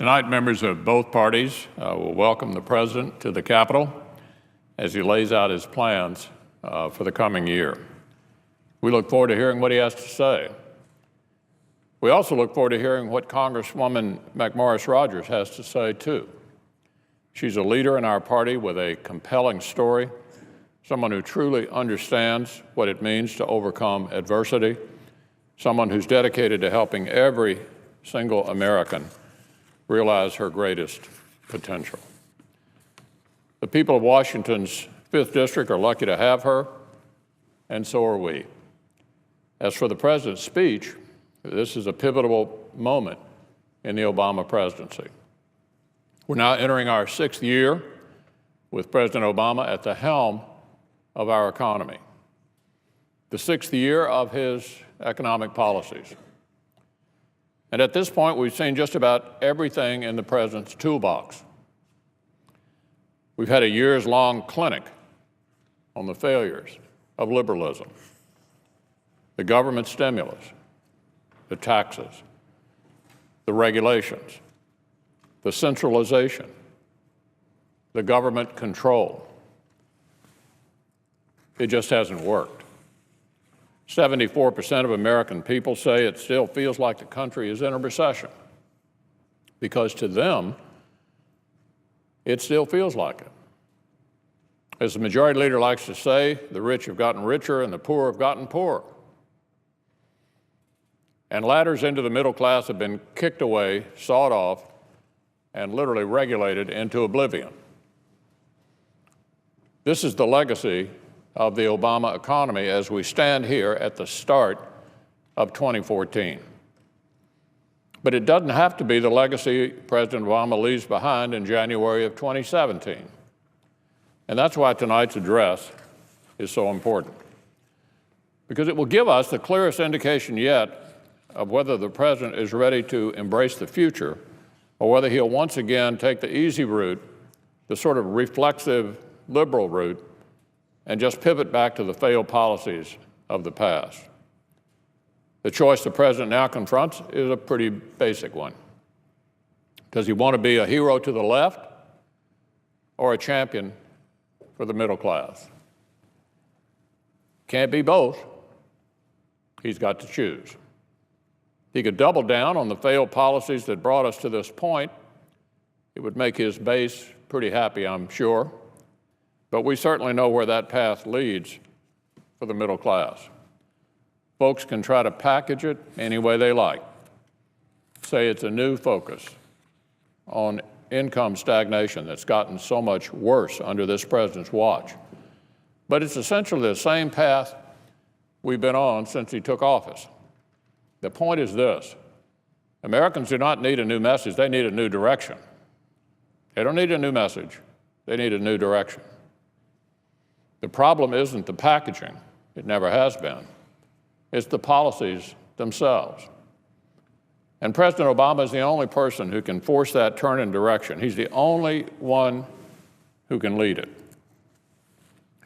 Tonight, members of both parties will welcome the President to the Capitol as he lays out his plans for the coming year. We look forward to hearing what he has to say. We also look forward to hearing what Congresswoman McMorris Rodgers has to say, too. She's a leader in our party with a compelling story, someone who truly understands what it means to overcome adversity, someone who's dedicated to helping every single American realize her greatest potential. The people of Washington's 5th District are lucky to have her, and so are we. As for the President's speech, this is a pivotal moment in the Obama presidency. We're now entering our 6th year with President Obama at the helm of our economy, the 6th year of his economic policies. And at this point, we've seen just about everything in the President's toolbox. We've had a years-long clinic on the failures of liberalism, the government stimulus, the taxes, the regulations, the centralization, the government control. It just hasn't worked. 74% of American people say it still feels like the country is in a recession, because to them, it still feels like it. As the majority leader likes to say, the rich have gotten richer and the poor have gotten poorer. And ladders into the middle class have been kicked away, sawed off, and literally regulated into oblivion. This is the legacy of the Obama economy as we stand here at the start of 2014. But it doesn't have to be the legacy President Obama leaves behind in January of 2017. And that's why tonight's address is so important, because it will give us the clearest indication yet of whether the President is ready to embrace the future or whether he'll once again take the easy route, the sort of reflexive liberal route, and just pivot back to the failed policies of the past. The choice the President now confronts is a pretty basic one. Does he want to be a hero to the left or a champion for the middle class? Can't be both. He's got to choose. He could double down on the failed policies that brought us to this point. It would make his base pretty happy, I'm sure. But we certainly know where that path leads for the middle class. Folks can try to package it any way they like. Say it's a new focus on income stagnation that's gotten so much worse under this President's watch. But it's essentially the same path we've been on since he took office. The point is this: Americans do not need a new message, they need a new direction. They don't need a new message, they need a new direction. The problem isn't the packaging, it never has been. It's the policies themselves. And President Obama is the only person who can force that turn in direction. He's the only one who can lead it.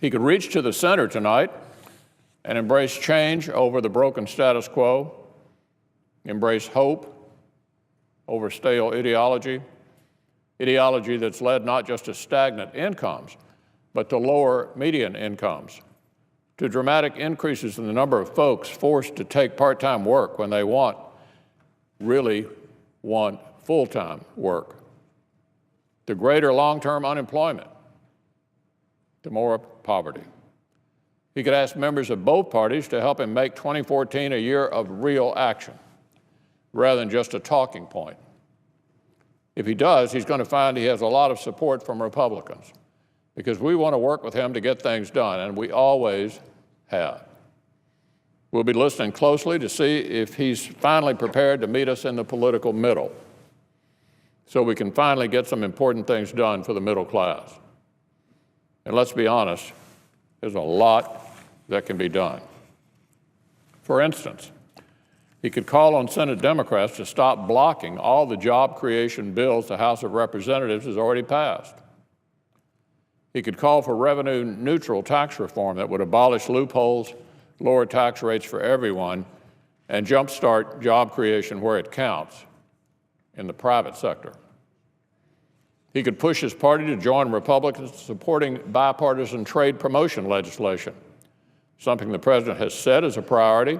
He could reach to the center tonight and embrace change over the broken status quo, embrace hope over stale ideology that's led not just to stagnant incomes, but to lower median incomes, to dramatic increases in the number of folks forced to take part-time work when they really want full-time work, to greater long-term unemployment, to more poverty. He could ask members of both parties to help him make 2014 a year of real action, rather than just a talking point. If he does, he's going to find he has a lot of support from Republicans, because we want to work with him to get things done, and we always have. We'll be listening closely to see if he's finally prepared to meet us in the political middle, so we can finally get some important things done for the middle class. And let's be honest, there's a lot that can be done. For instance, he could call on Senate Democrats to stop blocking all the job creation bills the House of Representatives has already passed. He could call for revenue-neutral tax reform that would abolish loopholes, lower tax rates for everyone, and jumpstart job creation where it counts, in the private sector. He could push his party to join Republicans supporting bipartisan trade promotion legislation, something the president has said is a priority,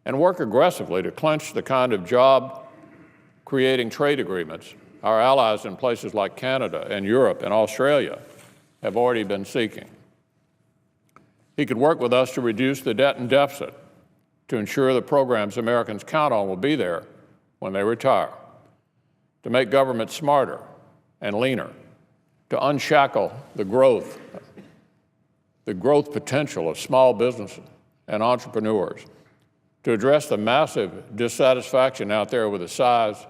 and work aggressively to clinch the kind of job-creating trade agreements our allies in places like Canada and Europe and Australia have already been seeking. He could work with us to reduce the debt and deficit, to ensure the programs Americans count on will be there when they retire, to make government smarter and leaner, to unshackle the growth potential of small businesses and entrepreneurs, to address the massive dissatisfaction out there with the size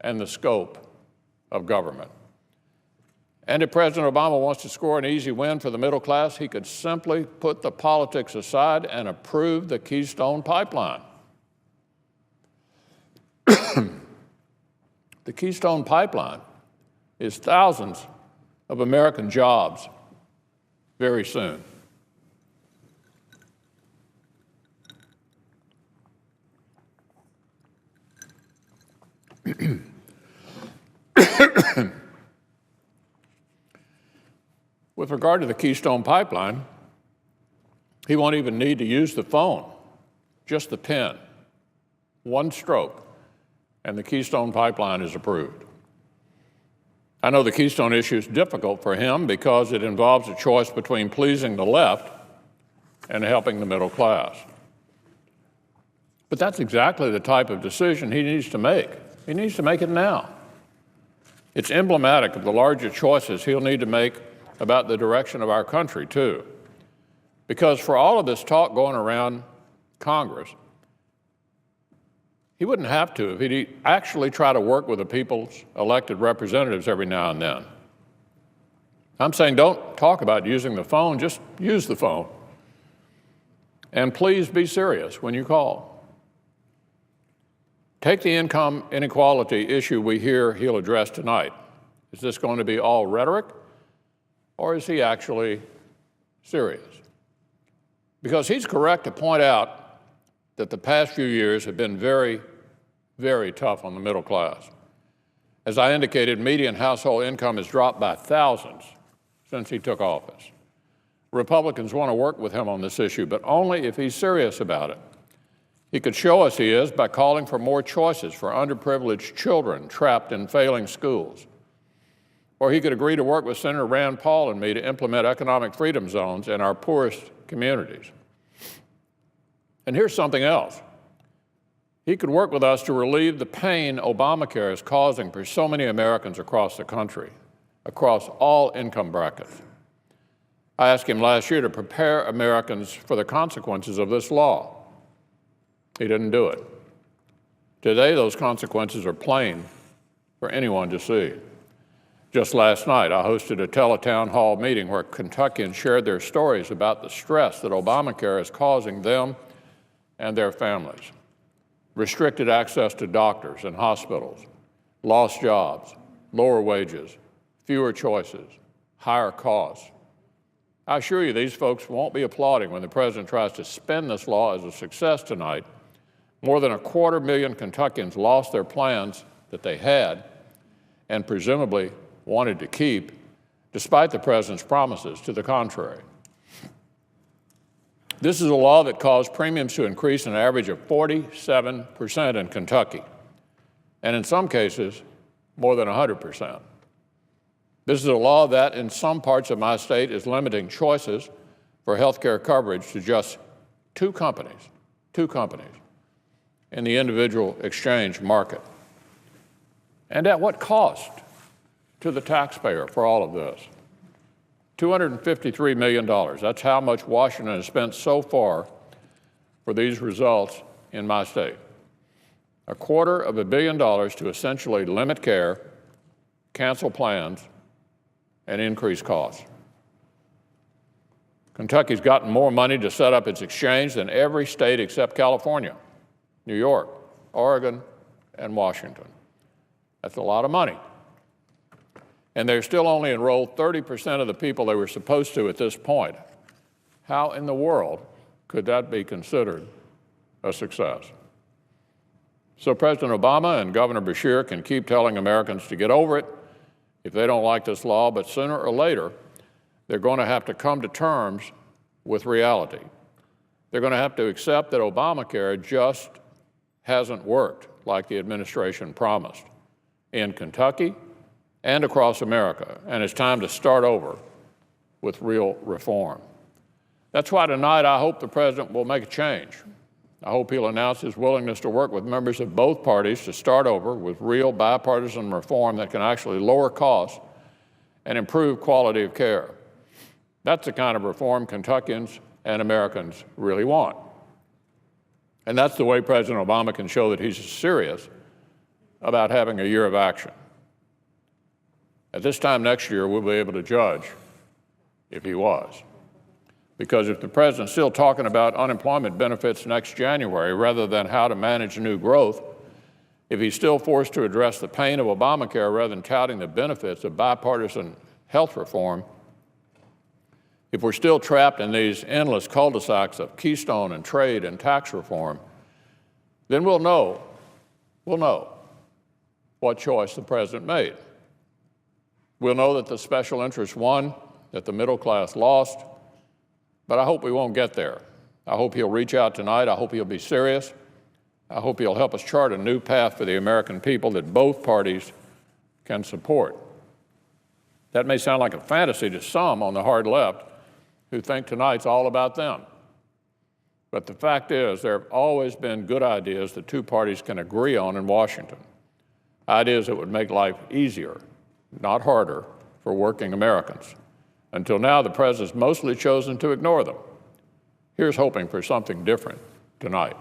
and the scope of government. And if President Obama wants to score an easy win for the middle class, he could simply put the politics aside and approve the Keystone Pipeline. The Keystone Pipeline is thousands of American jobs very soon. With regard to the Keystone Pipeline, he won't even need to use the phone, just the pen, one stroke, and the Keystone Pipeline is approved. I know the Keystone issue is difficult for him because it involves a choice between pleasing the left and helping the middle class. But that's exactly the type of decision he needs to make. He needs to make it now. It's emblematic of the larger choices he'll need to make about the direction of our country, too. Because for all of this talk going around Congress, he wouldn't have to if he'd actually try to work with the people's elected representatives every now and then. I'm saying don't talk about using the phone, just use the phone. And please be serious when you call. Take the income inequality issue we hear he'll address tonight. Is this going to be all rhetoric, or is he actually serious? Because he's correct to point out that the past few years have been very, very tough on the middle class. As I indicated, median household income has dropped by thousands since he took office. Republicans want to work with him on this issue, but only if he's serious about it. He could show us he is by calling for more choices for underprivileged children trapped in failing schools. Or he could agree to work with Senator Rand Paul and me to implement economic freedom zones in our poorest communities. And here's something else. He could work with us to relieve the pain Obamacare is causing for so many Americans across the country, across all income brackets. I asked him last year to prepare Americans for the consequences of this law. He didn't do it. Today, those consequences are plain for anyone to see. Just last night, I hosted a teletown hall meeting where Kentuckians shared their stories about the stress that Obamacare is causing them and their families. Restricted access to doctors and hospitals, lost jobs, lower wages, fewer choices, higher costs. I assure you these folks won't be applauding when the president tries to spin this law as a success tonight. More than 250,000 Kentuckians lost their plans that they had and presumably wanted to keep, despite the president's promises to the contrary. This is a law that caused premiums to increase an average of 47% in Kentucky, and in some cases, more than 100%. This is a law that, in some parts of my state, is limiting choices for health care coverage to just two companies in the individual exchange market. And at what cost to the taxpayer for all of this? $253 million. That's how much Washington has spent so far for these results in my state. $250 million to essentially limit care, cancel plans, and increase costs. Kentucky's gotten more money to set up its exchange than every state except California, New York, Oregon, and Washington. That's a lot of money. And they're still only enrolled 30% of the people they were supposed to at this point. How in the world could that be considered a success? So President Obama and Governor Beshear can keep telling Americans to get over it if they don't like this law, but sooner or later, they're going to have to come to terms with reality. They're going to have to accept that Obamacare just hasn't worked like the administration promised in Kentucky and across America, and it's time to start over with real reform. That's why tonight I hope the president will make a change. I hope he'll announce his willingness to work with members of both parties to start over with real bipartisan reform that can actually lower costs and improve quality of care. That's the kind of reform Kentuckians and Americans really want. And that's the way President Obama can show that he's serious about having a year of action. At this time next year, we'll be able to judge if he was. Because if the president's still talking about unemployment benefits next January rather than how to manage new growth, if he's still forced to address the pain of Obamacare rather than touting the benefits of bipartisan health reform, if we're still trapped in these endless cul-de-sacs of Keystone and trade and tax reform, then we'll know what choice the president made. We'll know that the special interests won, that the middle class lost, but I hope we won't get there. I hope he'll reach out tonight. I hope he'll be serious. I hope he'll help us chart a new path for the American people that both parties can support. That may sound like a fantasy to some on the hard left who think tonight's all about them. But the fact is, there have always been good ideas that two parties can agree on in Washington. Ideas that would make life easier, not harder, for working Americans. Until now, the president's mostly chosen to ignore them. Here's hoping for something different tonight.